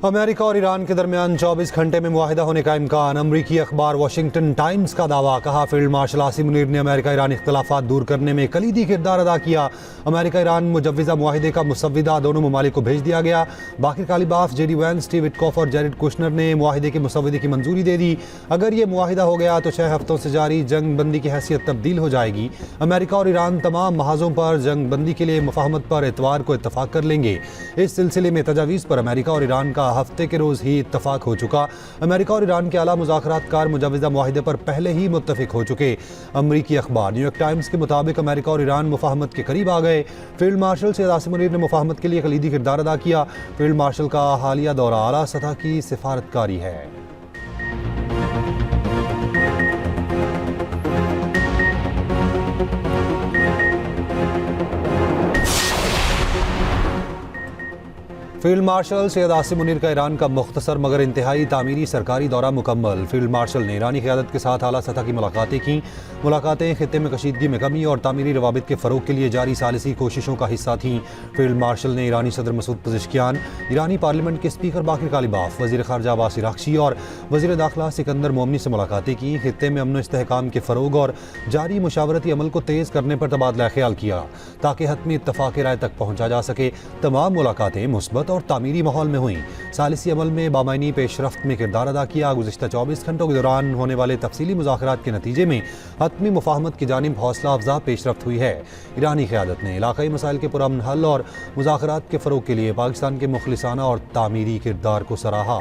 America और Iran के दरमियान 24 घंटे में मुआहिदा होने का इम्कान। अमरीकी अखबार वाशिंगटन टाइम्स का दावा। कहा, फील्ड मार्शल आसिम मुनीर ने अमेरिका ईरान इख्तलाफात दूर करने में कलीदी किरदार अदा किया। अमेरिका ईरान मुजव्विज़ा मुआहिदे का मुसव्विदा दोनों ममालिक को भेज दिया गया। बाकिर कालिबाफ, जेडी वैंस, स्टीव विटकॉफ और जेरेड कुशनर ने मुआहिदे के मुसव्विदे की मंजूरी दे दी। अगर ये मुआहिदा हो गया तो 6 हफ्तों से जारी जंग बंदी की हैसियत तब्दील हो जाएगी। अमेरिका और ईरान तमाम महाजों पर जंग बंदी के लिए मुफाहमत पर इतवार को इत्तफाक कर लेंगे। इस सिलसिले में तजावीज़ पर अमेरिका और ईरान का हफ्ते के रोज़ ही इत्तफाक हो चुका। अमेरिका और ईरान के आला मुज़ाकरातकार मुजव्विज़ा मुआहिदे पर पहले ही मुत्तफिक हो चुके। अमरीकी अखबार न्यूयॉर्क टाइम्स के मुताबिक अमेरिका और ईरान मुफाहमत के करीब आ गए। फील्ड मार्शल सैयद आसिम मुनीर ने मुफाहमत के लिए कलीदी किरदार अदा किया। फील्ड मार्शल का हालिया दौरा आला सतह की सिफारतकारी है। फील्ड मार्शल सैयद आसिम मुनीर का ईरान का मुख्तसर मगर इंतहाई तामीरी सरकारी दौरा मुकम्मल। फील्ड मार्शल ने ईरानी क़यादत के साथ आला सतह की मुलाकातें की। मुलाकातें खित्ते में कशीदगी में कमी और तामीरी रवाबित के फ़रोग के लिए जारी सालिसी कोशिशों का हिस्सा थीं। फील्ड मार्शल ने ईरानी सदर मसूद पज़ेश्कियान, ईरानी पार्लियामेंट के स्पीकर बाकिर कालिबाफ, वज़ीर ख़ारजा अब्बास इराक़ची और वज़ीर दाखिला सिकंदर मोमनी से मुलाकातें की। खित्ते में अमन इस्तेहकाम के फ़रोग और जारी मुशावरती अमल को तेज़ करने पर तबादला ख्याल किया ताकि हतमी इत्तफ़ाक़ राय तक पहुँचा जा सके। तमाम मुलाकातें मुस्बत और तामीरी माहौल में हुई। सालिसी अमल में बामायनी पेशरफ्त में किरदार अदा किया। गुज़िश्ता 24 घंटों के दौरान होने वाले तफसीली मुज़ाकरात के नतीजे में हतमी मुफाहमत की जानिब हौसला अफजा पेशरफ्त हुई है। ईरानी क़यादत ने इलाक़ाई मसाइल के पुरअमन हल और मुज़ाकरात के फ़रोग के लिए पाकिस्तान के मुखलिसाना और तामीरी किरदार को सराहा।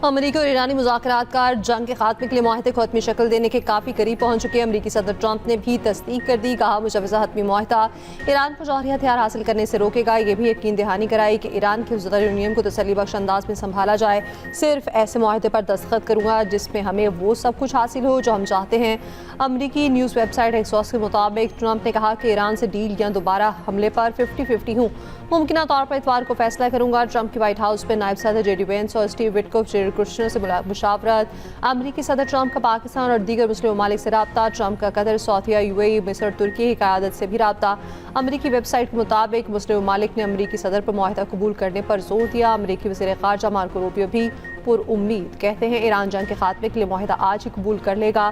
अमरीकी और ईरानी मुज़ाकरातकार जंग के खात्मे के लिए मुआहिदे को हतमी शक्ल देने के काफ़ी करीब पहुंच चुके हैं। अमरीकी सदर ट्रंप ने भी तस्दीक कर दी। कहा, मुजव्विज़ा हतमी मुआहिदा ईरान को जौहरी हथियार हासिल करने से रोकेगा। ये भी यकीन दहानी कराई कि ईरान के यूरेनियम को तसल्ली बख्श अंदाज में संभाला जाए। सिर्फ ऐसे मुआहिदे पर दस्तखत करूँगा जिसमें हमें वो सब कुछ हासिल हो जो हम चाहते हैं। अमरीकी न्यूज़ वेबसाइट एक्सॉस के मुताबिक ट्रंप ने कहा कि ईरान से डील या दोबारा हमले पर 50-50 हूँ। मुमकिन तौर पर इतवार को फैसला करूँगा। ट्रंप की व्हाइट हाउस में नायब सदर जेडी वैंस और स्टीव विटकॉफ, जेरेड कुशनर से मुशावरत। अमरीकी सदर ट्रंप का पाकिस्तान और दीगर मुस्लिम ममालिक से रब्ता। ट्रंप का कतर, सऊदीया, यूएई, मिस्र, तुर्की की क़यादत से भी रब्ता। अमरीकी वेबसाइट के मुताबिक मुस्लिम ममालिक ने अमरीकी सदर पर मुआहिदा कबूल करने पर जोर दिया। अमरीकी वज़ीर ख़ारजा मार्को रूबियो भी पुरउम्मीद कहते हैं ईरान जंग के खात्मे के लिए मुआहिदा आज ही कबूल कर लेगा।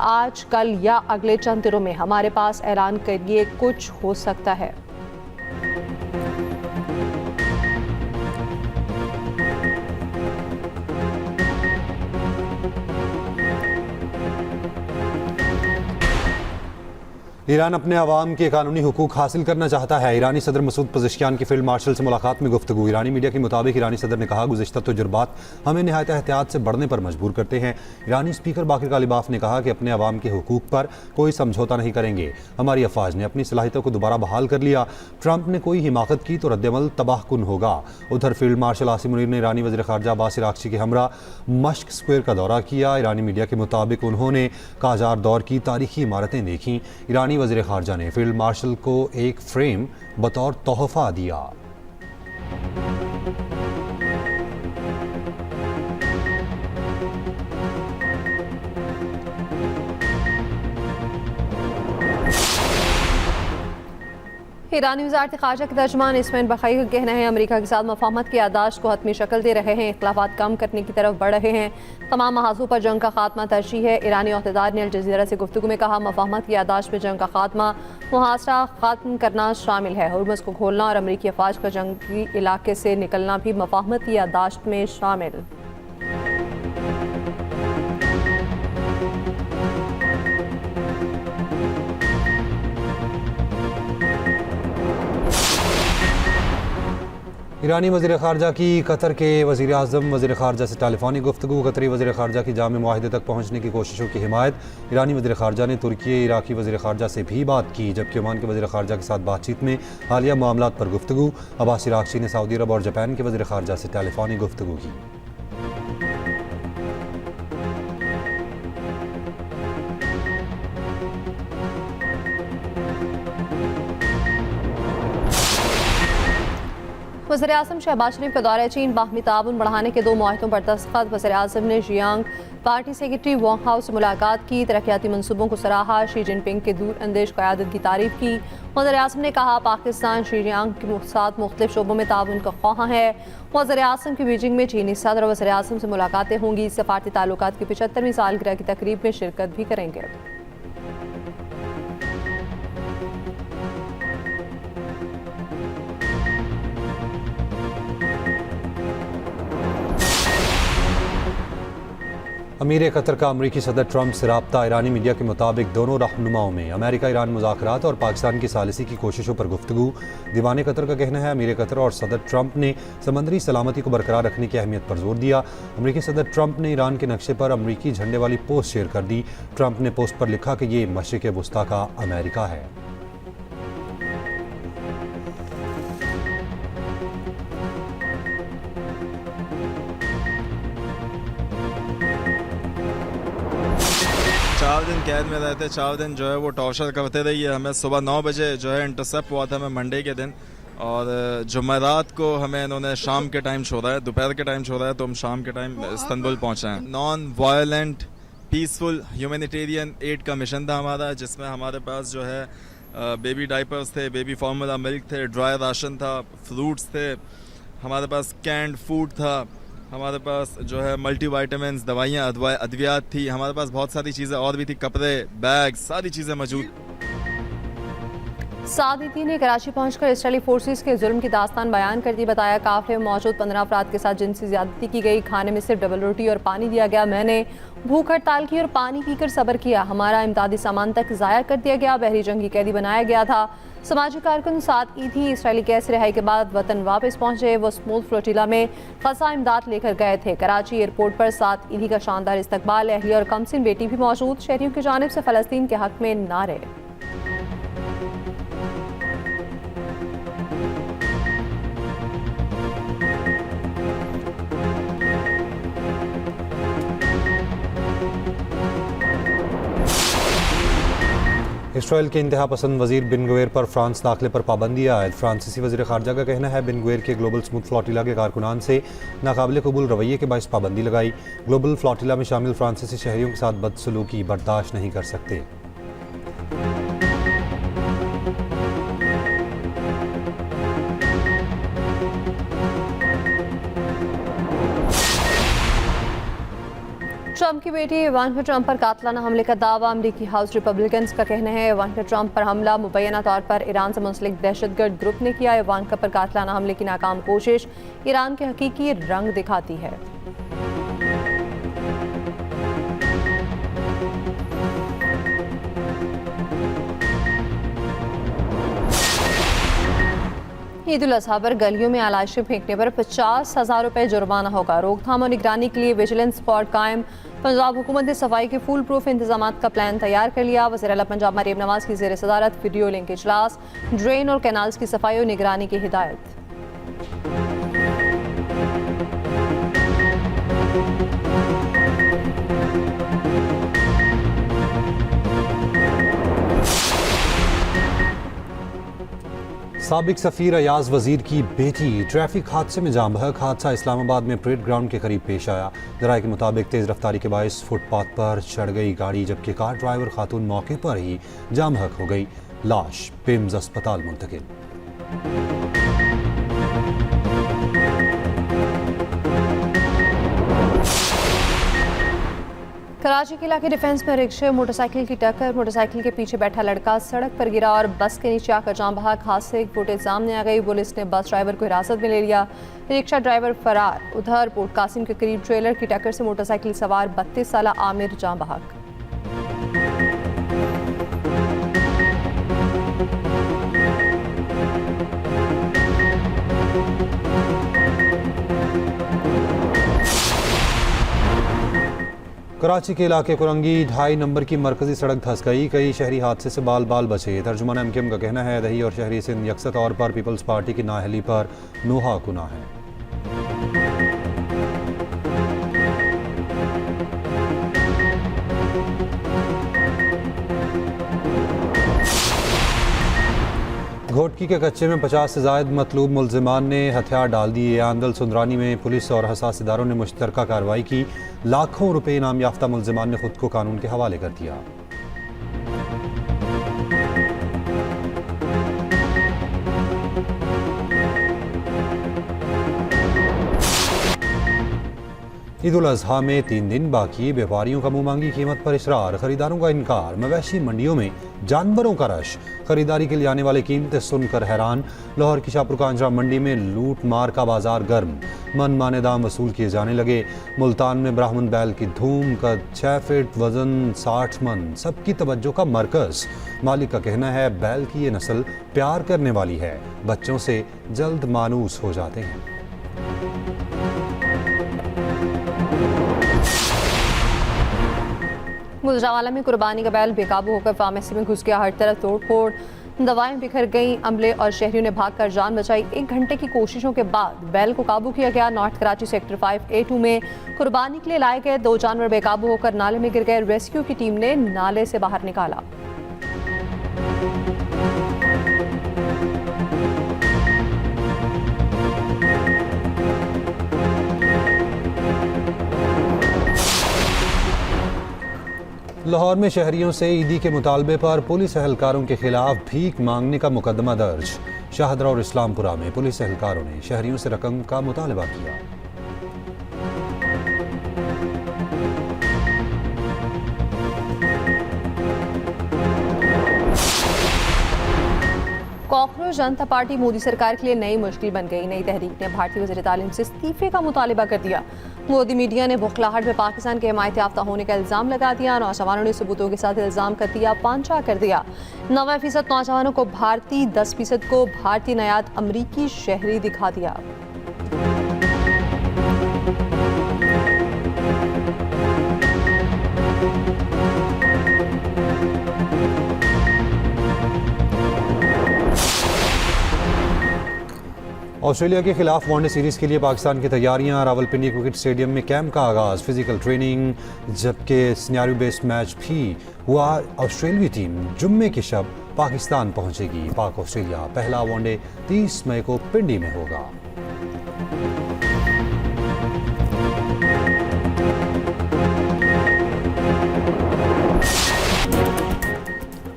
आज, कल या अगले चंद दिनों में हमारे पास ऐलान के लिए कुछ हो सकता है। ईरान अपने अवाम के कानूनी हुकूक हासिल करना चाहता है। ईरानी सदर मसूद पज़ेश्कियान की फील्ड मार्शल से मुलाकात में गुफ्तगू। ईरानी मीडिया के मुताबिक ईरानी सदर ने कहा, गुज़िश्ता तजुर्बात हमें नहायत एहतियात से बढ़ने पर मजबूर करते हैं। ईरानी स्पीकर बाकिर कालिबाफ ने कहा कि अपने अवाम के हुकूक पर कोई समझौता नहीं करेंगे। हमारी अफवाज ने अपनी सलाहियतों को दोबारा बहाल कर लिया। ट्रंप ने कोई हिमाकत की तो रद्दअमल तबाहकुन होगा। उधर फील्ड मार्शल आसिम मुनीर ने ईरानी वज़ीर ख़ारजा अब्बास इराक़ची के हमरा मश्क स्क्वायर का दौरा किया। ईरानी मीडिया के मुताबिक उन्होंने काजार दौर की तारीखी इमारतें देखीं। ईरानी वज़ीर ख़ारजा ने फील्ड मार्शल को एक फ्रेम बतौर तोहफा दिया। ईरानी वज़ारत ख़ारजा के तर्जुमान इसमाइल बक़ई का कहना है, अमरीका के साथ मुफाहमत की याददाश्त को हतमी शक्ल दे रहे हैं। इख्तिलाफ़ात कम करने की तरफ बढ़ रहे हैं। तमाम महाज़ों पर जंग का खात्मा तरजीह है। ईरानी अहदेदार ने अल जज़ीरा से गुफ्तगू में कहा, मुफाहमत की याददाश्त में जंग का खात्मा मुहासरा ख़त्म करना शामिल है। हुर्मुज़ को खोलना और अमरीकी अफवाज का जंगी इलाके से निकलना भी मुफाहमत की याददाश्त में शामिल। ईरानी वज़ीर ख़ारजा की कतर के वज़ीर आज़म वज़ीर ख़ारजा से टेलीफोनिक गुफ्तगू। कतरी वज़ीर ख़ारजा की जाम मुआहिदे तक पहुँचने की कोशिशों की हिमायत। ईरानी वज़ीर ख़ारजा ने तुर्की इराक़ी वज़ीर ख़ारजा से भी बात की, जबकि ओमान के वज़ीर ख़ारजा के साथ बातचीत में हालिया मामलात पर गुफ्तगू। अब्बास इराक़ची ने सऊदी अरब और जापान के वज़ीर ख़ारजा से टेलीफोनिक गुफ्तगू की। वज़ीर-ए-आज़म शहबाज शरीफ का दौरा चीन बाहमी ताउन बढ़ाने के 2 मुआहदों पर दस्तखत। वज़ीर-ए-आज़म ने Jiang party secretary Wang how से मुलाकात की, तरक्याती मनसूबों को सराहा। शी जिनपिंग के दूर अंदेश क़यादत की तारीफ की। वज़ीर-ए-आज़म ने कहा पाकिस्तान शिजियांग के साथ मुख्तलिफ शोबों में ताउन का ख्वाह है। वज़ीर-ए-आज़म की बीजिंग में चीनी सदर और वज़ीर-ए-आज़म से मुलाकातें होंगी। सफारती ताल्लुकात की 75वीं सालगिरह की तकरीब में शिरकत भी करेंगे। अमीर कतर का अमरीकी सदर ट्रंप से रब्ता। ईरानी मीडिया के मुताबिक दोनों रहनुमाओं में अमेरिका ईरान मुज़ाकरात और पाकिस्तान की सालिसी की कोशिशों पर गुफ्तगू। दीवान कतर का कहना है अमीर कतर और सदर ट्रंप ने समंदरी सलामती को बरकरार रखने की अहमियत पर जोर दिया। अमरीकी सदर ट्रंप ने ईरान के नक्शे पर अमरीकी झंडे वाली पोस्ट शेयर कर दी। ट्रंप ने पोस्ट पर लिखा कि ये मशरिक़ वुस्ता का अमेरिका है। चार दिन कैद में रहते, 4 दिन जो है वो टॉर्चर करते रही है हमें। सुबह 9 बजे जो है इंटरसेप्ट हुआ था हमें मंडे के दिन, और जुमेरात को हमें इन्होंने शाम के टाइम छोड़ा है, दोपहर के टाइम छोड़ा है, तो हम शाम के टाइम इस्तांबुल पहुंचे हैं। Non violent peaceful humanitarian add का मिशन था हमारा, जिसमें हमारे पास जो है बेबी डाइपर्स थे, बेबी फार्मूला मिल्क थे, ड्राई राशन था, फ्रूट्स थे, हमारे पास कैंड फूड था, हमारे पास जो है मल्टी वाइटामिन, दवाइयाँ, अद्वियात थी, हमारे पास बहुत सारी चीज़ें और भी थी, कपड़े, बैग, सारी चीज़ें मौजूद। सादिती ने कराची पहुंचकर इसराइली फोर्सेस के जुल्म की दास्तान बयान कर दी। बताया काफिले में मौजूद 15 अफराद के साथ जिनसी ज्यादती की गई। खाने में सिर्फ डबल रोटी और पानी दिया गया। मैंने भूख हड़ताल की और पानी पीकर सब्र किया। हमारा इमदादी सामान तक ज़ाया कर दिया गया। बहरी जंगी कैदी बनाया गया था। समाजी कारकुन साथ ई थी। इसराइली कैद से रिहाई के बाद वतन वापस पहुंचे। वो स्मूथ फ्लोटिला में फसा इमदाद लेकर गए थे। कराची एयरपोर्ट पर साथ ईदी का शानदार इस्तकबाल। अहलिया और कमसिन बेटी भी मौजूद। शहरियों की जानिब से फ़लस्तीन के हक में नारे। इसराइल के इंतहा पसंद वजीर बिन गुवेर पर फ्रांस दाखिले पर पाबंदी आयद। फ्रांसीसी वजीर खारजा का कहना है बिन गुवेर के ग्लोबल स्मूथ फ्लोटिला के कारकुनान से नाकाबिल कबूल रवैये के बायस पाबंदी लगाई। ग्लोबल फ्लोटिला में शामिल फ्रांसीसी शहरियों के साथ बदसलूकी बर्दाश्त नहीं कर सकते। ट्रंप की बेटी इवांका ट्रंप पर कातलाना हमले का दावा। अमरीकी हाउस रिपब्लिकन्स का कहना है इवांका ट्रंप पर हमला मुबैना तौर पर ईरान से मुंसलिक दहशतगर्द ग्रुप ने किया। इवांका पर कातलाना हमले की नाकाम कोशिश ईरान के हकीकी रंग दिखाती है। ईद उल अज़हा पर गलियों में आलाइशें फेंकने पर 50,000 रुपये जुर्माना होगा। रोकथाम और निगरानी के लिए विजिलेंस स्क्वाड कायम। पंजाब हुकूमत ने सफाई के फुल प्रूफ इंतजाम का प्लान तैयार कर लिया। वज़ीर आला पंजाब मरीम नवाज की ज़ेर सदारत वीडियो लिंक इजलास। ड्रेन और कैनाल्स की सफाई और निगरानी की हिदायत। साबिक सफ़ीर अयाज वज़ीर की बेटी ट्रैफिक हादसे में जाम बहक। हादसा इस्लामाबाद में परेड ग्राउंड के करीब पेश आया। जराये के मुताबिक तेज़ रफ्तारी के बायस फुटपाथ पर चढ़ गई गाड़ी, जबकि कार ड्राइवर खातून मौके पर ही जाम बहक हो गई। लाश पिम्स अस्पताल मुंतकिल। कराची के इलाके डिफेंस में रिक्शे मोटरसाइकिल की टक्कर। मोटरसाइकिल के पीछे बैठा लड़का सड़क पर गिरा और बस के नीचे आकर जाम बहक। हादसे की फुटेज सामने आ गई। पुलिस ने बस ड्राइवर को हिरासत में ले लिया। रिक्शा ड्राइवर फरार। उधर पोर्ट कासिम के करीब ट्रेलर की टक्कर से मोटरसाइकिल सवार 32 साला आमिर जाम बहक। कराची के इलाके कुरंगी 2.5 नंबर की मरकजी सड़क धंस गई। कई शहरी हादसे से बाल बाल बचे। तर्जुमान एमकेएम का कहना है दही और शहरी सिंध यकसा तौर पर पीपल्स पार्टी की नाअहली पर नोहा कुना है। घोटकी के कच्चे में 50 से जायद मतलूब मुलजिमान ने हथियार डाल दिए। आंदल सुंदरानी में पुलिस और हसास इदारों ने मुश्तरका कार्रवाई की। लाखों रुपए इनाम याफ्ता मुलजिमान ने खुद को कानून के हवाले कर दिया। ईद उल अजहा में 3 दिन बाकी, व्यापारियों का मुंह मांगी कीमत पर इसरार, खरीदारों का इनकार। मवेशी मंडियों में जानवरों का रश, खरीदारी के लिए आने वाले कीमतें सुनकर हैरान। लाहौर की शाहपुर कांजरा मंडी में लूट मार का बाजार गर्म, मन माने दाम वसूल किए जाने लगे। मुल्तान में ब्राह्मण बैल की धूम, कद 6 फीट, वजन 60 मन, सबकी तवज्जो का मरकज। मालिक का कहना है बैल की ये नस्ल प्यार करने वाली है, बच्चों से जल्द मानूस हो जाते हैं। गुजरावाला में कुर्बानी का बैल बेकाबू होकर फार्मेसी में घुस गया, हर तरफ तोड़फोड़, दवाएं बिखर गईं। अमले और शहरियों ने भागकर जान बचाई। 1 घंटे की कोशिशों के बाद बैल को काबू किया गया। नॉर्थ कराची सेक्टर 5A2 में कुर्बानी के लिए लाए गए 2 जानवर बेकाबू होकर नाले में गिर गए। रेस्क्यू की टीम ने नाले से बाहर निकाला। लाहौर में शहरियों से ईदी के मुतालबे पर पुलिस एहलकारों के खिलाफ भीख मांगने का मुकदमा दर्ज। शाहदरा और इस्लामपुरा में पुलिस एहलकारों ने शहरियों से रकम का मुतालबा किया। कॉकरोच जनता पार्टी मोदी सरकार के लिए नई मुश्किल बन गई। नई तहरीक ने भारतीय वज़ीर तालीम से इस्तीफे का मुतालबा कर दिया। मोदी मीडिया ने बुखलाहट में पाकिस्तान के हिमायत याफ्ता होने का इल्ज़ाम लगा दिया। नौजवानों ने सबूतों के साथ इल्ज़ाम कर दिया, पांचा कर दिया। 90% नौजवानों को भारतीय, 10% को भारतीय नयाद अमरीकी शहरी दिखा दिया। ऑस्ट्रेलिया के खिलाफ वनडे सीरीज के लिए पाकिस्तान की तैयारियां। रावलपिंडी क्रिकेट स्टेडियम में कैंप का आगाज, फिजिकल ट्रेनिंग, जबकि सिनेरियो बेस्ड मैच भी हुआ। ऑस्ट्रेलियाई टीम जुम्मे की शब पाकिस्तान पहुंचेगी। पाक ऑस्ट्रेलिया पहला वनडे 30 मई को पिंडी में होगा।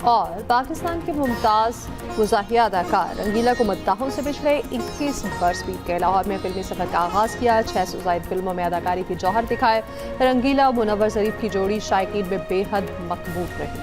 और पाकिस्तान के मुमताज़ मुज़ाहिया अदाकार रंगीला को मद्दाहों से पिछले 21 बरस बीत गए। लाहौर में फिल्मी सफर का आगाज़ किया। 600 से ज़ायद फिल्मों में अदाकारी की जौहर दिखाए। रंगीला और मुनव्वर ज़रीफ की जोड़ी शायकीन में बेहद मकबूल रही।